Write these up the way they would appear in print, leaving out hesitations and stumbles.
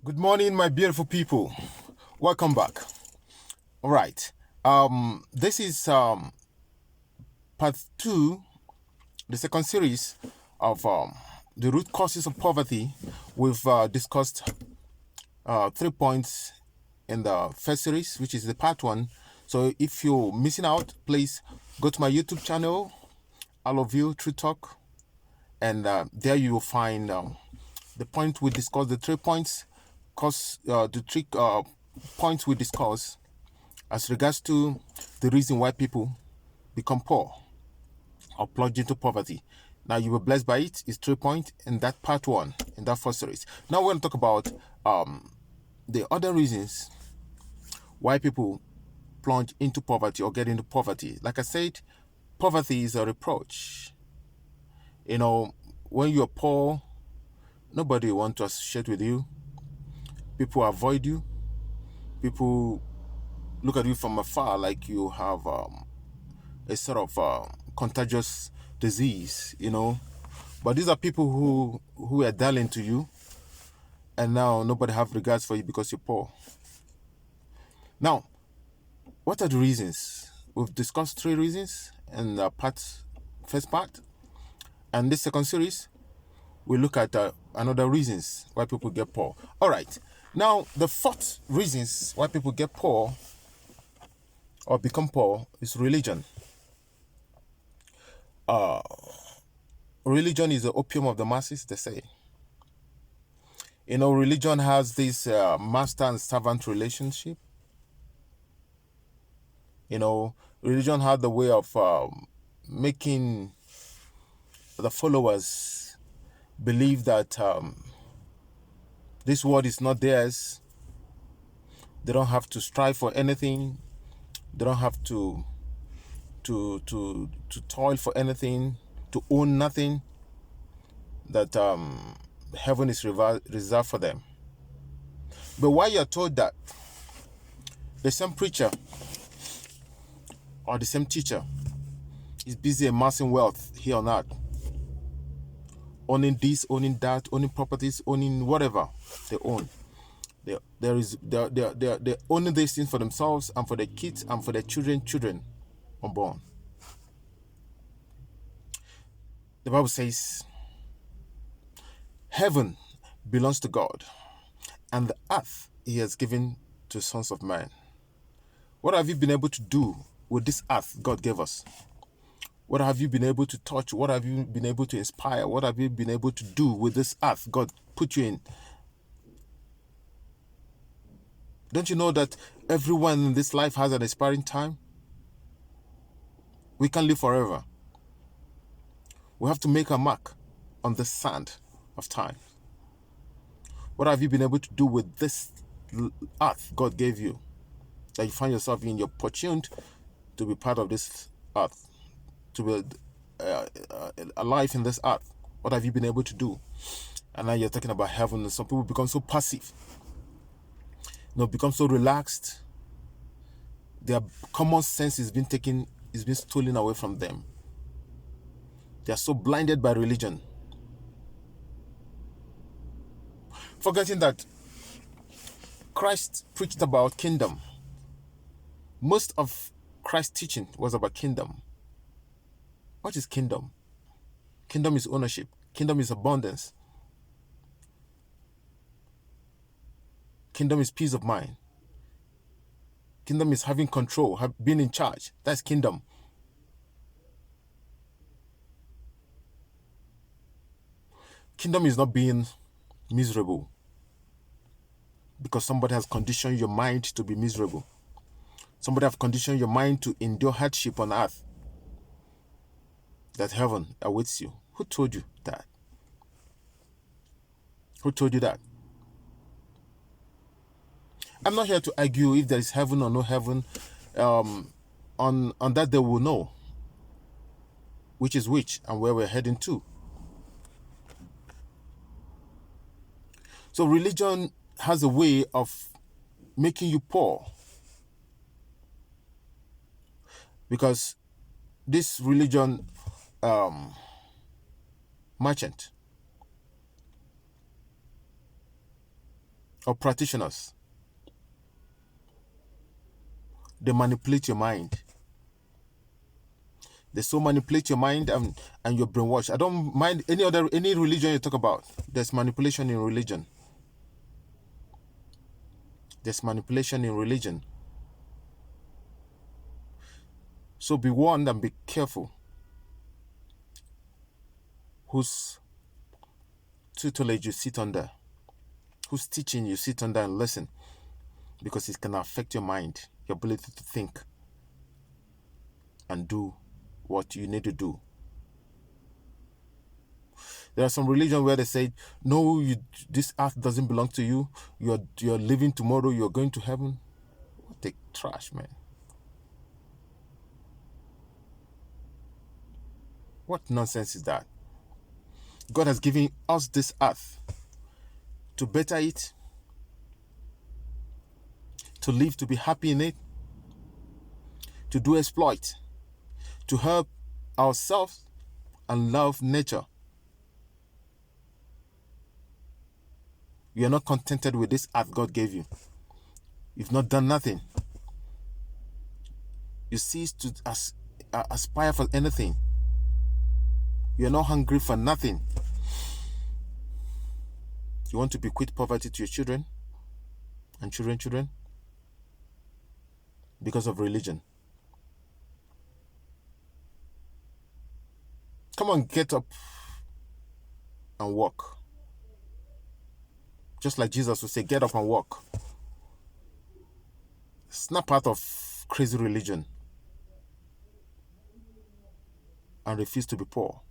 Good morning, my beautiful people. Welcome back. All right. This is part two, the second series of the root causes of poverty. We've discussed 3 points in the first series, which is the part one. So if you're missing out, please go to my YouTube channel, All of You True Talk, and there you will find the point we discussed, the 3 points, the three points we discussed as regards to the reason why people become poor or plunge into poverty. Now you were blessed by it. It's 3 points in that part one, in that first series. Now we're going to talk about the other reasons why people plunge into poverty or get into poverty. Like I said, poverty is a reproach. You know, when you're poor, nobody wants to associate with you. People avoid you. People look at you from afar like you have a sort of contagious disease. But these are people who are darling to you, and now nobody have regards for you because you're poor. Now, what are the reasons? We've discussed 3 reasons in the first part, and this second series we look at another reasons why people get poor. All right. Now, the fourth reasons why people get poor or become poor is religion. Religion is the opium of the masses, they say. Religion has this master and servant relationship. Religion had the way of making the followers believe that this world is not theirs. They don't have to strive for anything. They don't have to toil for anything, to own nothing. That heaven is reserved for them. But while you're told that, the same preacher or the same teacher is busy amassing wealth here on earth, owning this, owning that, owning properties, owning whatever they own. They're owning these things for themselves and for their kids and for their children unborn. The Bible says, heaven belongs to God, and the earth He has given to sons of man. What have you been able to do with this earth God gave us? What have you been able to touch? What have you been able to inspire? What have you been able to do with this earth God put you in? Don't you know that everyone in this life has an expiring time? We can't live forever. We have to make a mark on the sand of time. What have you been able to do with this earth God gave you, that you find yourself in? You're opportuned to be part of this earth, to be alive in this earth. What have you been able to do? And now you're talking about heaven, and some people become so passive, become so relaxed. Their common sense is being stolen away from them. They are so blinded by religion, forgetting that Christ preached about kingdom. Most of Christ's teaching was about kingdom. What is kingdom? Kingdom is ownership. Kingdom is abundance. Kingdom is peace of mind. Kingdom is having control, being in charge. That's kingdom. Kingdom is not being miserable because somebody has conditioned your mind to be miserable. Somebody has conditioned your mind to endure hardship on earth, that heaven awaits you. Who told you that? Who told you that? I'm not here to argue if there is heaven or no heaven. On that they will know which is which and where we're heading to. So religion has a way of making you poor, because this religion merchant or practitioners. They manipulate your mind. They so manipulate your mind and you're brainwashed. I don't mind any religion you talk about. There's manipulation in religion. There's manipulation in religion. So be warned and be careful whose tutelage you sit under, whose teaching you sit under and listen, because it can affect your mind, your ability to think and do what you need to do. There are some religions where they say, no, this earth doesn't belong to you. You're living tomorrow. You're going to heaven. What a trash, man. What nonsense is that? God has given us this earth to better it, to live, to be happy in it, to do exploit, to help ourselves and love nature. You are not contented with this earth God gave you. You've not done nothing. You cease to aspire for anything. You're not hungry for nothing. You want to bequeath poverty to your children and children because of religion. Come on, get up and walk. Just like Jesus would say, get up and walk. Snap out of crazy religion and refuse to be poor.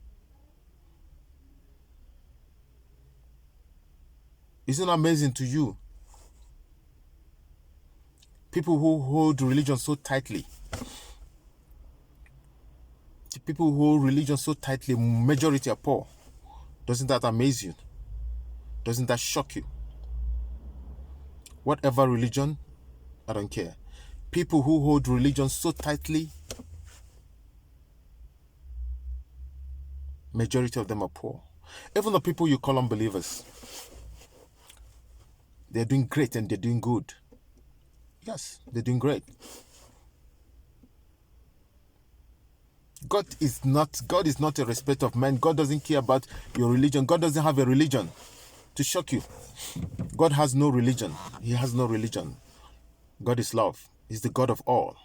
Isn't it amazing to you? People who hold religion so tightly, majority are poor. Doesn't that amaze you? Doesn't that shock you? Whatever religion, I don't care. People who hold religion so tightly, majority of them are poor. Even the people you call unbelievers, they're doing great and they're doing good. Yes, they're doing great. God is not a respecter of men. God doesn't care about your religion. God doesn't have a religion to shock you. God has no religion. He has no religion. God is love. He's the God of all.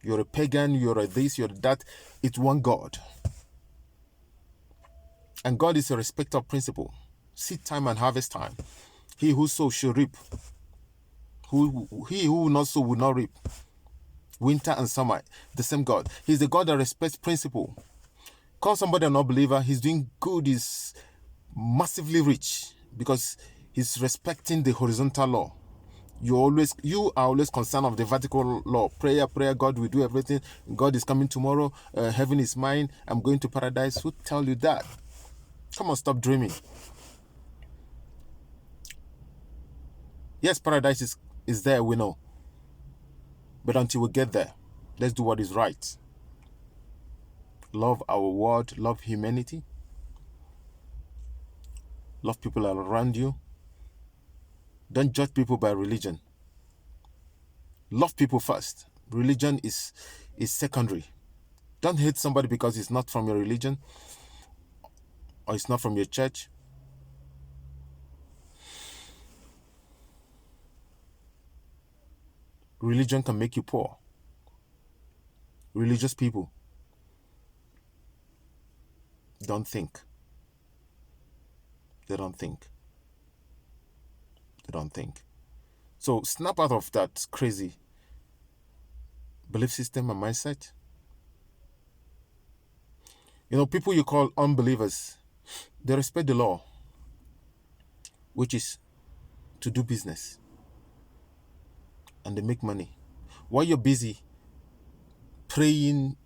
You're a pagan, you're a this, you're that. It's one God. And God is a respecter of principle. Seed time and harvest time. He who sows shall reap. He who will not sow will not reap. Winter and summer, the same God. He's the God that respects principle. Call somebody an unbeliever, he's doing good, he's massively rich because he's respecting the horizontal law. You are always concerned of the vertical law. Prayer, God will do everything. God is coming tomorrow. Heaven is mine. I'm going to paradise. Who tell you that? Come on, stop dreaming. Yes, paradise is there, we know. But until we get there, let's do what is right. Love our world, love humanity. Love people around you. Don't judge people by religion. Love people first. Religion is secondary. Don't hate somebody because it's not from your religion or it's not from your church. Religion can make you poor. Religious people don't think. They don't think. They don't think. So snap out of that crazy belief system and mindset. You know, people you call unbelievers, they respect the law, which is to do business. And they make money. While you're busy praying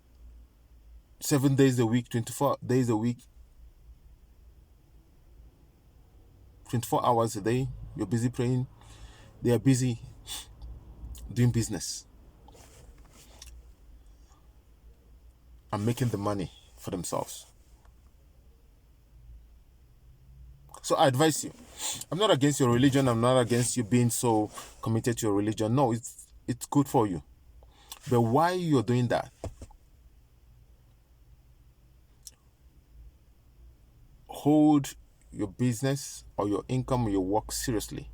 7 days a week, 24 days a week, 24 hours a day, you're busy praying. They are busy doing business and making the money for themselves. So I advise you. I'm not against your religion. I'm not against you being so committed to your religion. No, it's good for you. But why you're doing that? Hold your business or your income or your work seriously.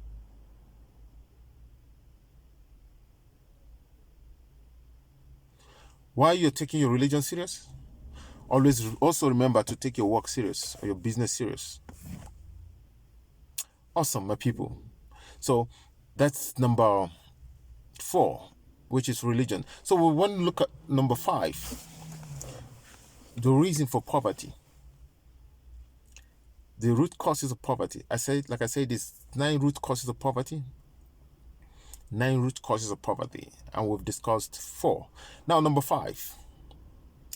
Why you're taking your religion serious? Always also remember to take your work serious or your business serious. Awesome, my people. So that's number 4, which is religion. So we want to look at number 5, the reason for poverty. The root causes of poverty. Like I said, there's 9 root causes of poverty. 9 root causes of poverty, and we've discussed 4. Now, number 5,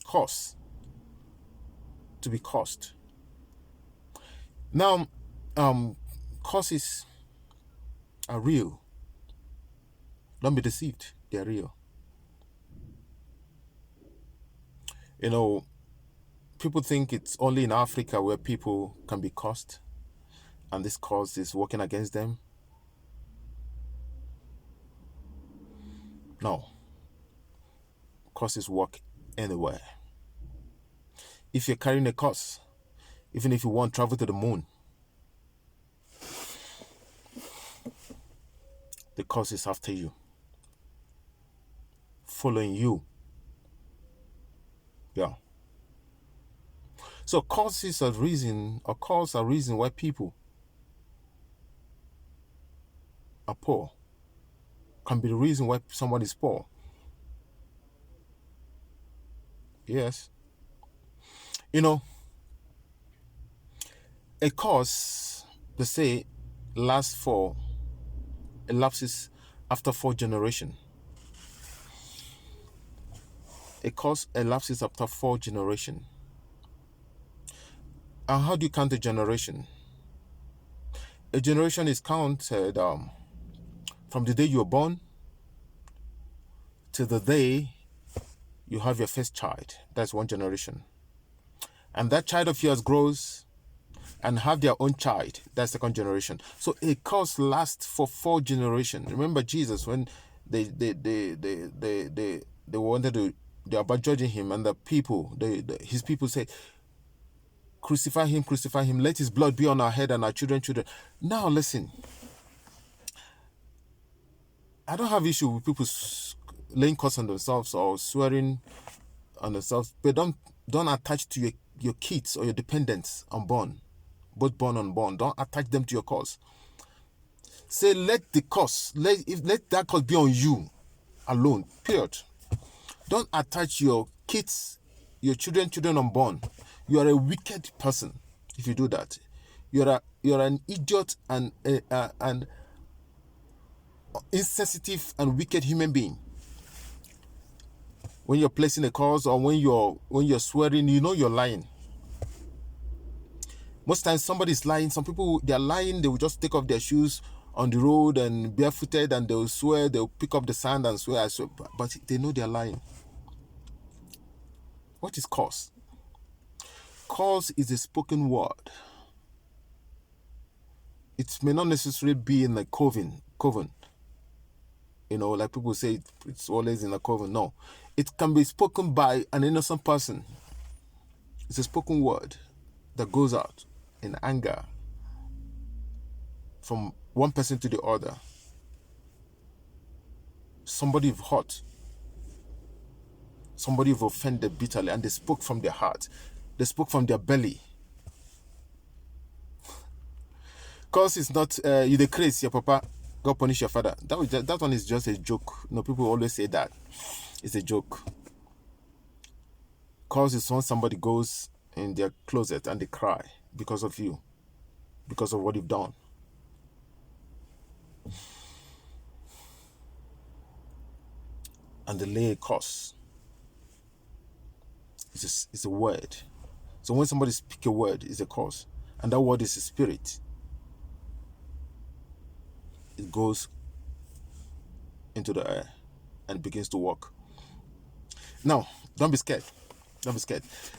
cause. To be caused. Now, causes are real. Don't be deceived. They're real. You know, people think it's only in Africa where people can be cursed, and this cause is working against them. No. Curses work anywhere. If you're carrying a curse, even if you want to travel to the moon, the curse is after you, following you. Yeah. So causes are reason why people are poor. Can be the reason why someone is poor. Yes. You know, a cause, they say, elapses after 4 generations. A cause elapses after 4 generations. And how do you count a generation? A generation is counted from the day you were born to the day you have your first child. That's 1 generation. And that child of yours grows and have their own child. That's 2nd generation. So a cause lasts for 4 generations. Remember Jesus, when they wanted to, they were about judging him, and the people, his people said, crucify him, let his blood be on our head and our children. Now listen, I don't have issue with people laying curse on themselves or swearing on themselves, but don't attach to your kids or your dependents unborn, both born and unborn. Don't attach them to your cause. Say, let that cause be on you alone. Period. Don't attach your kids, your children unborn. You are a wicked person if you do that. You're an idiot and an insensitive and wicked human being. When you're placing a cause or when you're swearing, you know you're lying. Most times somebody's lying. Some people, they're lying. They will just take off their shoes on the road and barefooted, and they'll swear. They'll pick up the sand and swear. But they know they're lying. What is cause? Cause is a spoken word. It may not necessarily be in a coven. You know, like people say, it's always in a coven. No, it can be spoken by an innocent person. It's a spoken word that goes out in anger from one person to the other. Somebody you've hurt, somebody you've offended bitterly, and they spoke from their heart. They spoke from their belly. Cause it's not you the crazy, your papa, God punish your father. That one is just a joke. You know, people always say that. It's a joke. Cause is when somebody goes in their closet and they cry because of you, because of what you've done. And they lay a curse. It's a word. So when somebody speaks a word, it's a curse. And that word is a spirit. It goes into the air and begins to walk. Now, don't be scared.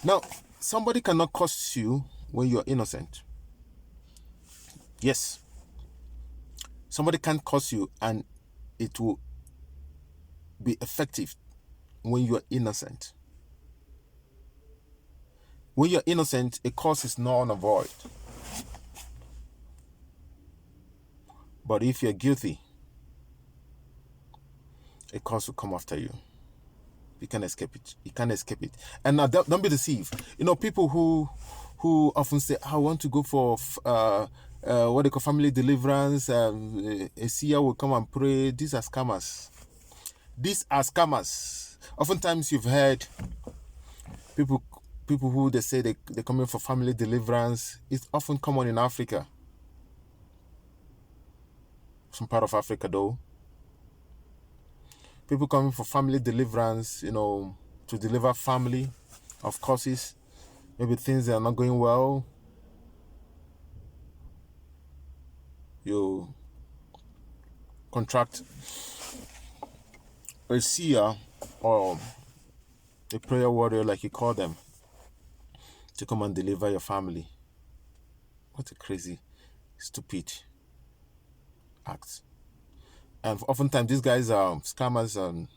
Now, somebody cannot curse you when you're innocent. Yes, somebody can curse you and it will be effective when you are innocent. When you're innocent, a curse is null and void. But if you're guilty, a curse will come after you. You can't escape it. You can't escape it. And now don't be deceived. People who often say, "I want to go for what they call family deliverance. A seer will come and pray." These are scammers. These are scammers. Oftentimes, you've heard people people who they say they're coming for family deliverance. It's often common in Africa, some part of Africa though. People coming for family deliverance, to deliver family of causes. Maybe things are not going well. You contract a seer or a prayer warrior, like you call them, to come and deliver your family. What a crazy, stupid act. And oftentimes these guys are scammers and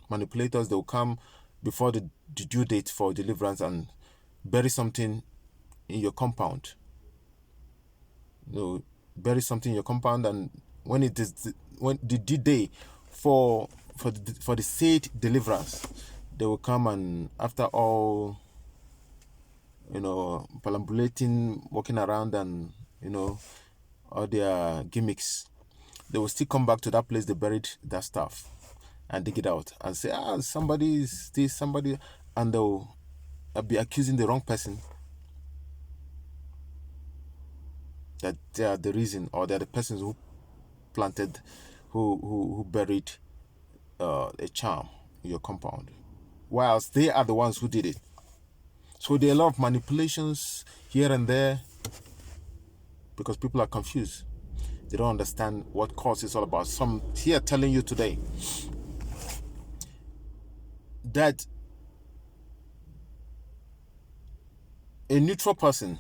manipulators. They'll come before the due date for deliverance and bury something in your compound. Bury something in your compound, and when the due day for the said deliverance, they will come, and after all, perambulating, walking around, and all their gimmicks, they will still come back to that place they buried that stuff and dig it out and say, somebody is this, somebody, and they'll be accusing the wrong person that they are the reason, or they're the persons who planted, who buried a charm in your compound, whilst they are the ones who did it. So there are a lot of manipulations here and there because people are confused. They don't understand what cause is all about. So I'm here telling you today that a neutral person,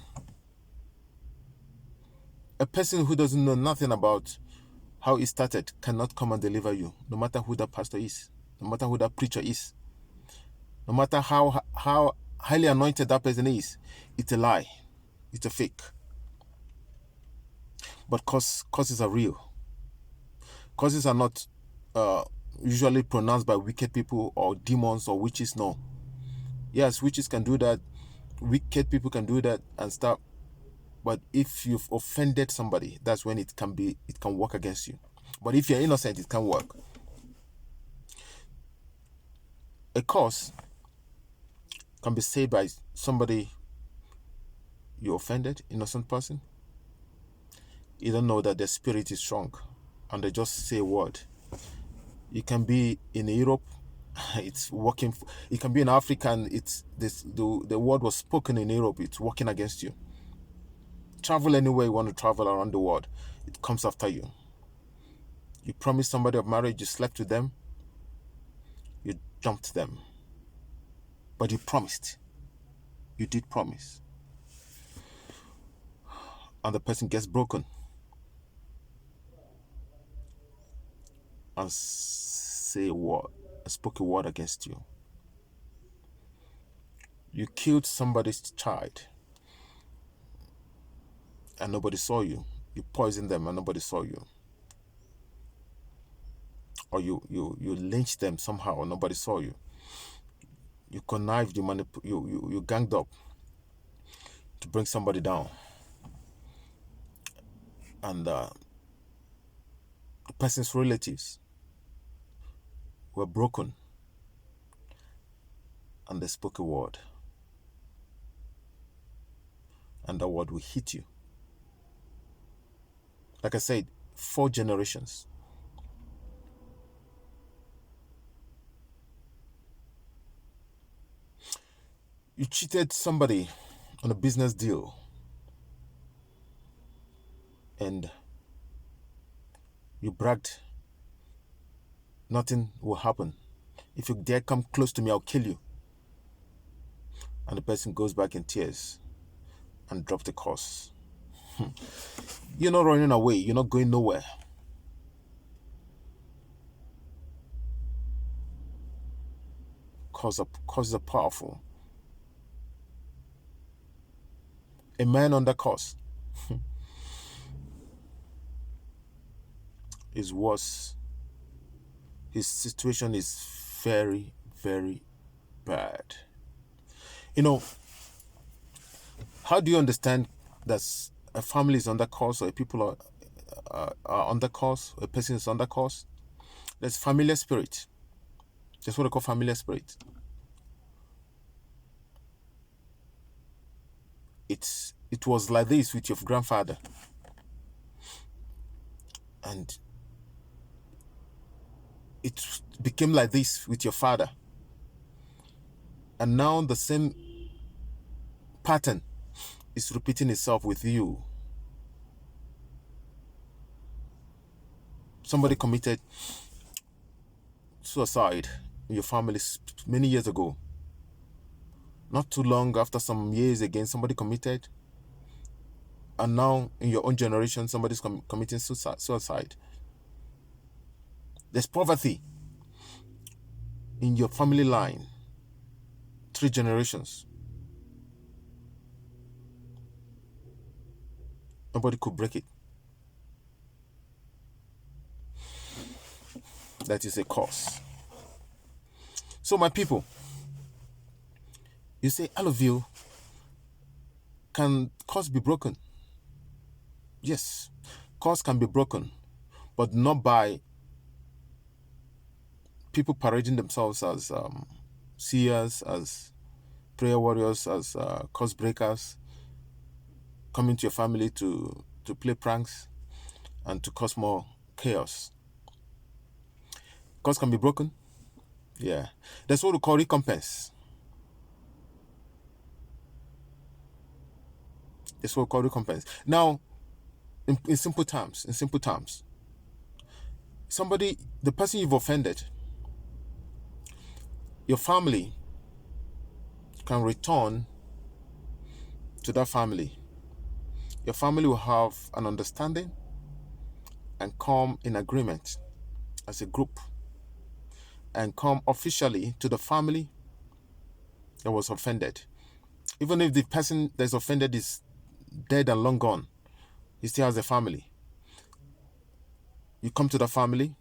a person who doesn't know nothing about how it started, cannot come and deliver you, no matter who that pastor is, no matter who that preacher is, no matter how highly anointed that person is. It's a lie. It's a fake. But causes are real. Causes are not usually pronounced by wicked people or demons or witches. No. Yes, witches can do that. Wicked people can do that and stuff. But if you've offended somebody, that's when it can work against you. But if you're innocent, it can work. A cause can be said by somebody you offended, innocent person. You don't know that their spirit is strong, and they just say a word. It can be in Europe, it's working. It can be in Africa, and the word was spoken in Europe. It's working against you. Travel anywhere you want to travel around the world, it comes after you. You promised somebody of marriage, you slept with them, you dumped them. But you promised. You did promise. And the person gets broken and say a word, spoke a word against you. You killed somebody's child and nobody saw you. You poisoned them and nobody saw you. Or you lynched them somehow and nobody saw you. You connived, you ganged up to bring somebody down. And the person's relatives were broken and they spoke a word. And that word will hit you. Like I said, 4 generations. You cheated somebody on a business deal, and you bragged, nothing will happen. If you dare come close to me, I'll kill you. And the person goes back in tears and drops the curse. You're not running away. You're not going nowhere. Causes are powerful. A man under curse is worse. His situation is very, very bad. You know, how do you understand that a family is under curse or people are under curse, a person is under curse? There's familiar spirit. That's what I call familiar spirit. It was like this with your grandfather, and it became like this with your father, and now the same pattern is repeating itself with you. Somebody committed suicide in your family many years ago. Not too long after, some years again, somebody committed, and now in your own generation, somebody's committing suicide. There's poverty in your family line, 3 generations. Nobody could break it. That is a curse. So, my people, you say, all of you, can curse be broken? Yes, curse can be broken, but not by people parading themselves as seers, as prayer warriors, as curse breakers, coming to your family to play pranks and to cause more chaos. Curse can be broken. Yeah. That's what we call recompense. That's what we call recompense. Now, in simple terms, somebody, the person you've offended, your family can return to that family. Your family will have an understanding and come in agreement as a group and come officially to the family that was offended. Even if the person that's offended is dead and long gone, he still has a family. You come to the family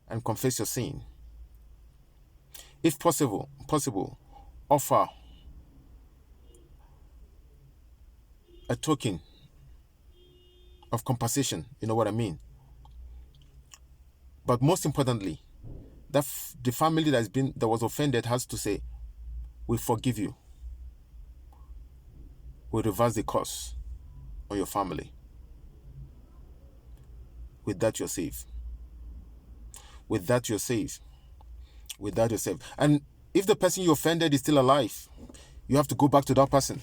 and confess your sin. If possible, offer a token of compensation. You know what I mean? But most importantly, the family that was offended has to say, "We forgive you. We reverse the curse on your family." With that, you're safe. With that, you're safe. With that, you're safe. And if the person you offended is still alive, you have to go back to that person.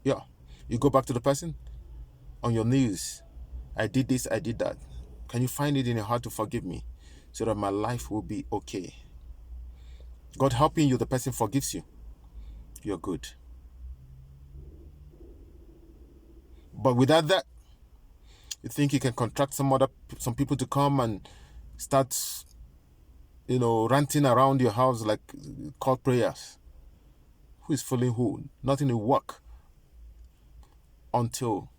Yeah. You go back to the person on your knees. "I did this, I did that. Can you find it in your heart to forgive me so that my life will be okay?" God helping you, the person forgives you. You're good. But without that, you think you can contract some people to come and start, ranting around your house like call prayers. Who is fooling who? Nothing will work until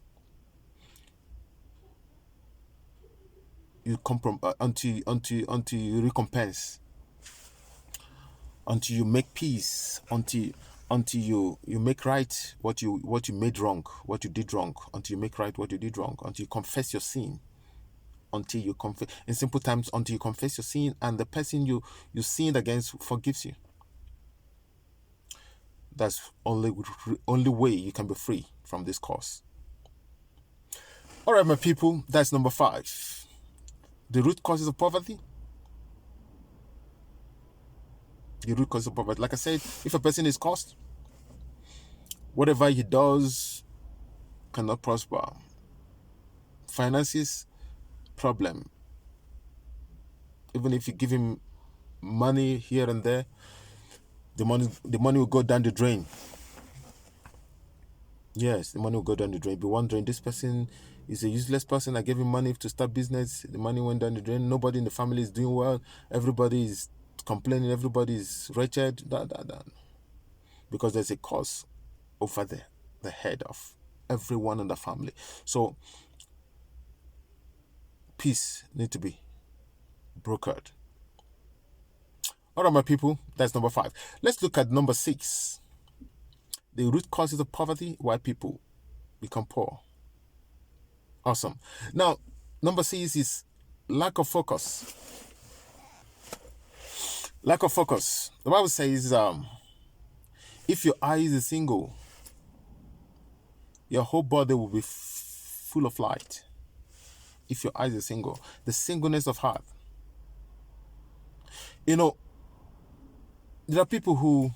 you until you recompense, until you make peace, until you make right what you made wrong, what you did wrong, until you make right what you did wrong, until you confess your sin, until you confess, in simple terms, until you confess your sin and the person you sinned against forgives you. That's only way you can be free from this curse. All right, my people, that's number 5. The root causes of poverty. The root causes of poverty. Like I said, if a person is cursed, whatever he does cannot prosper. Finances, problem. Even if you give him money here and there, the money will go down the drain. Yes, the money will go down the drain. Be wondering, this person is a useless person. I gave him money to start business. The money went down the drain. Nobody in the family is doing well. Everybody is complaining. Everybody is wretched. That. Because there's a cause over the head of everyone in the family. So peace need to be brokered. All right, my people, that's number 5. Let's look at number 6. The root causes of poverty, why people become poor. Awesome. Now, number 6 is lack of focus. Lack of focus. The Bible says, if your eyes is single, your whole body will be full of light. If your eyes are single, the singleness of heart. You know, there are people who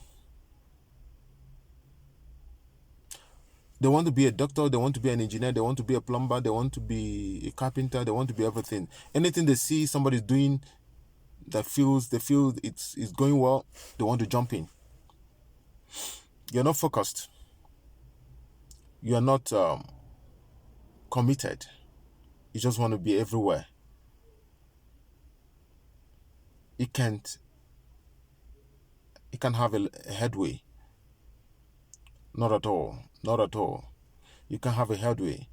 they want to be a doctor, they want to be an engineer, they want to be a plumber, they want to be a carpenter, they want to be everything. Anything they see somebody's doing that they feel it's going well, they want to jump in. You're not focused. You are not committed. You just want to be everywhere. You can't have a headway. Not at all. Not at all. You can have a headway.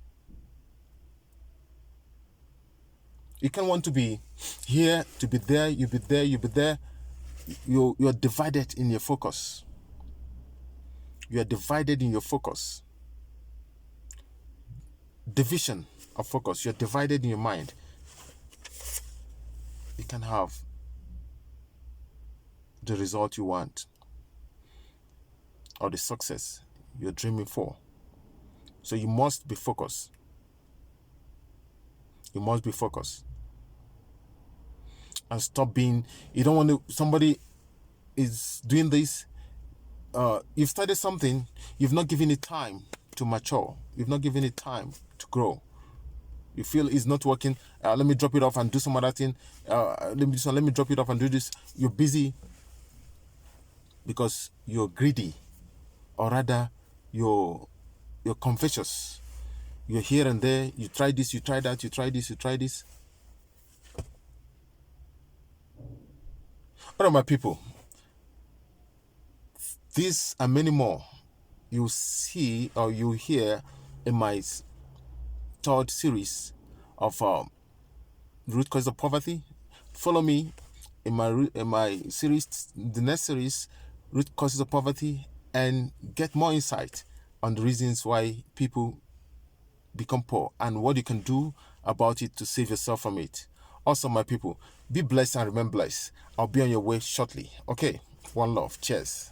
You can want to be here, to be there, you be there, you be there. You're divided in your focus. You are divided in your focus. Division of focus. You're divided in your mind. You can have the result you want or the success you're dreaming for. So you must be focused. You must be focused. And stop being, you don't want to, somebody is doing this, you've started something, you've not given it time to mature. You've not given it time to grow. You feel it's not working, let me drop it off and do some other thing. Let me drop it off and do this. You're busy because you're greedy, or rather, you're covetous. You're here and there. You try this, you try that, you try this, you try this. All right, my people. These and many more you see or you hear in my 3rd series of root cause of poverty. Follow me in my series, the next series, root causes of poverty, and get more insight on the reasons why people become poor and what you can do about it to save yourself from it. Also, my people, be blessed and remain blessed. I'll be on your way shortly. Okay, one love. Cheers.